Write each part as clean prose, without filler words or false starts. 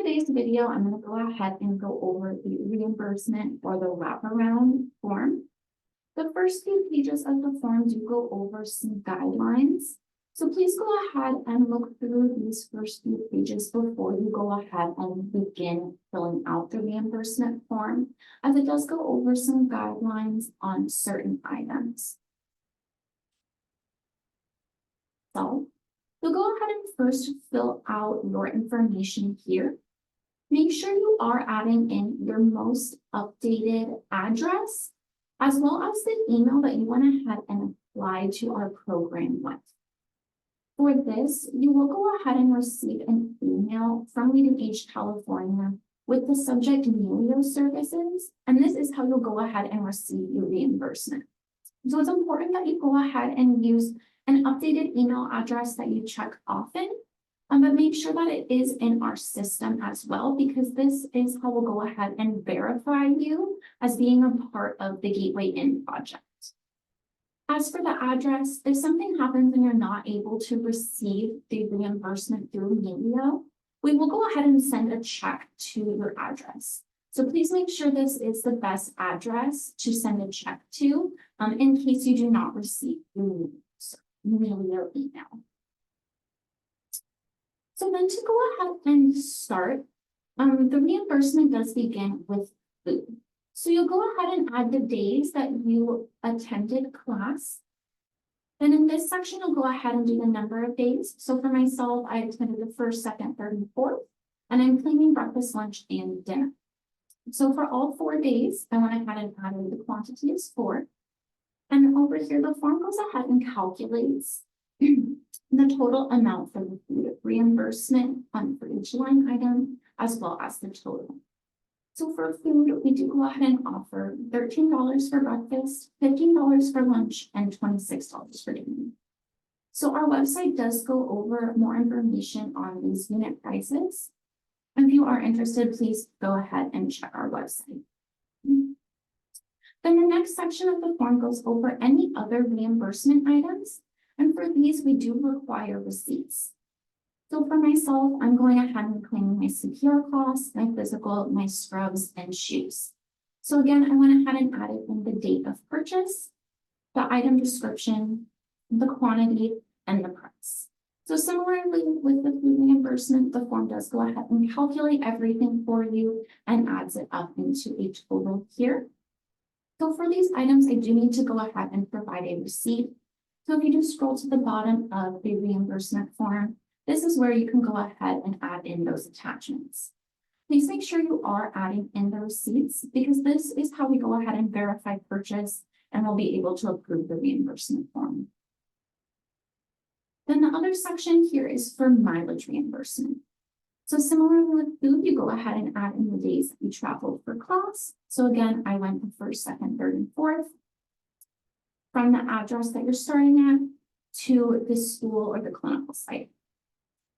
today's video, I'm going to go ahead and go over the reimbursement or the wraparound form. The first few pages of the form do go over some guidelines. So please go ahead and look through these first few pages before you go ahead and begin filling out the reimbursement form, as it does go over some guidelines on certain items. So you'll go ahead and first fill out your information here. Make sure you are adding in your most updated address, as well as the email that you went ahead and applied to our program with. For this, you will go ahead and receive an email from LeadingAge California with the subject Melio Services, and this is how you'll go ahead and receive your reimbursement. So it's important that you go ahead and use an updated email address that you check often, but make sure that it is in our system as well, because this is how we'll go ahead and verify you as being a part of the Gateway In project. As for the address, if something happens and you're not able to receive the reimbursement through Melio, we will go ahead and send a check to your address. So please make sure this is the best address to send a check to in case you do not receive the Melio email. So then to go ahead and start, the reimbursement does begin with food. So you'll go ahead and add the days that you attended class. Then in this section, you'll go ahead and do the number of days. So for myself, I attended the first, second, third, and fourth, and I'm claiming breakfast, lunch, and dinner. So for all 4 days, I went ahead and added the quantity as 4. And over here, the form goes ahead and calculates the total amount for the food reimbursement for each line item, as well as the total. So for food, we do go ahead and offer $13 for breakfast, $15 for lunch, and $26 for dinner. So our website does go over more information on these unit prices. If you are interested, please go ahead and check our website. Then the next section of the form goes over any other reimbursement items. And for these, we do require receipts. So for myself, I'm going ahead and claiming my CPR costs, my physical, my scrubs, and shoes. So again, I went ahead and added in the date of purchase, the item description, the quantity, and the price. So similarly with the food reimbursement, the form does go ahead and calculate everything for you and adds it up into a total here. So for these items, I do need to go ahead and provide a receipt. So if you do scroll to the bottom of the reimbursement form, this is where you can go ahead and add in those attachments. Please make sure you are adding in the receipts, because this is how we go ahead and verify purchase and we'll be able to approve the reimbursement form. Then the other section here is for mileage reimbursement. So similarly with food, you go ahead and add in the days that you traveled for class. So again, I went the first, second, third, and fourth. From the address that you're starting at to the school or the clinical site.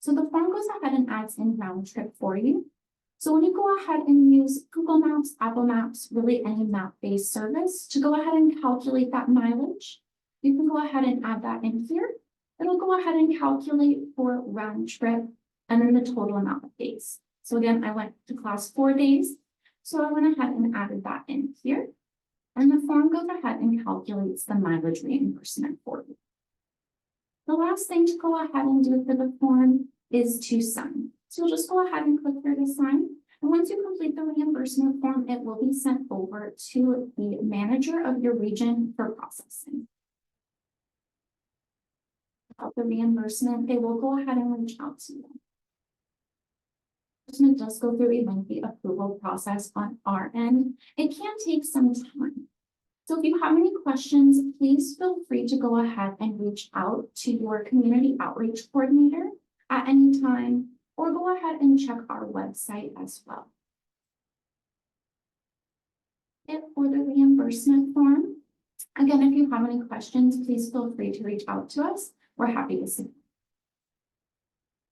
So the form goes ahead and adds in round trip for you. So when you go ahead and use Google Maps, Apple Maps, really any map-based service to go ahead and calculate that mileage, you can go ahead and add that in here. It'll go ahead and calculate for round trip and then the total amount of days. So again, I went to class 4 days. So I went ahead and added that in here. And the form goes ahead and calculates the mileage reimbursement for you. The last thing to go ahead and do for the form is to sign. So you'll just go ahead and click here to sign. And once you complete the reimbursement form, it will be sent over to the manager of your region for processing. About the reimbursement, they will go ahead and reach out to you. It does go through a lengthy approval process on our end. It can take some time. So if you have any questions, please feel free to go ahead and reach out to your community outreach coordinator at any time, or go ahead and check our website as well. For the reimbursement form, again, if you have any questions, please feel free to reach out to us. We're happy to